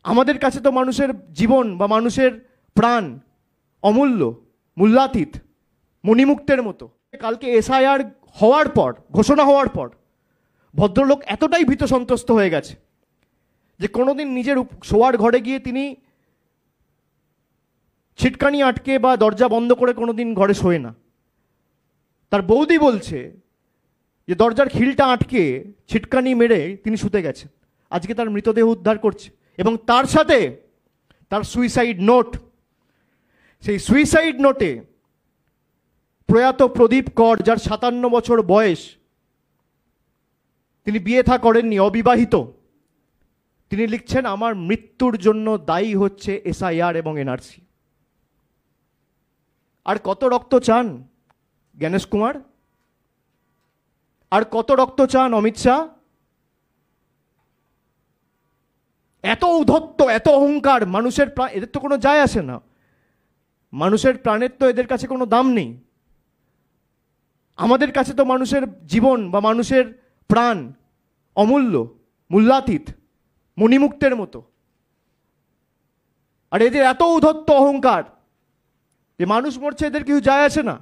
আমাদের কাছে তো মানুষের জীবন বা মানুষের প্রাণ অমূল্য, মূল্যাতীত, মণিমুক্তের মতো। কালকে এসআইআর হওয়ার পর, ঘোষণা হওয়ার পর ভদ্রলোক এতটাই ভীত সন্ত্রস্ত হয়ে গেছে যে কোনোদিন নিজের শোয়ার ঘরে গিয়ে তিনি ছিটকানি আটকে বা দরজা বন্ধ করে কোনোদিন ঘরে শোয় না। তার বৌদি বলছে যে দরজার খিলটা আটকে ছিটকানি মেরে তিনি শুতে গেছেন। আজকে তার মৃতদেহ উদ্ধার করছে এবং তার সাথে তার সুইসাইড নোট। সেই সুইসাইড নোটে প্রয়াত প্রদীপ কর, যার 57 বছর বয়স, তিনি বিয়ে থা করেননি, অবিবাহিত, তিনি লিখছেন আমার মৃত্যুর জন্য দায়ী হচ্ছে এসআইআর এবং এনআরসি। আর কত রক্ত চান জ্ঞানেশ কুমার? আর কত রক্ত চান অমিত শাহ? এত ঔদ্ধত্য, এত অহংকার, মানুষের প্রাণ, এদের তো কোনো যায় আসে না। মানুষের প্রাণের তো এদের কাছে কোনো দাম নেই। আমাদের কাছে তো মানুষের জীবন বা মানুষের প্রাণ অমূল্য, মূল্যাতীত, মণিমুক্তের মতো। আর এদের এত ঔদ্ধত্য, অহংকার যে মানুষ মরছে এদের কিছু যায় আসে না।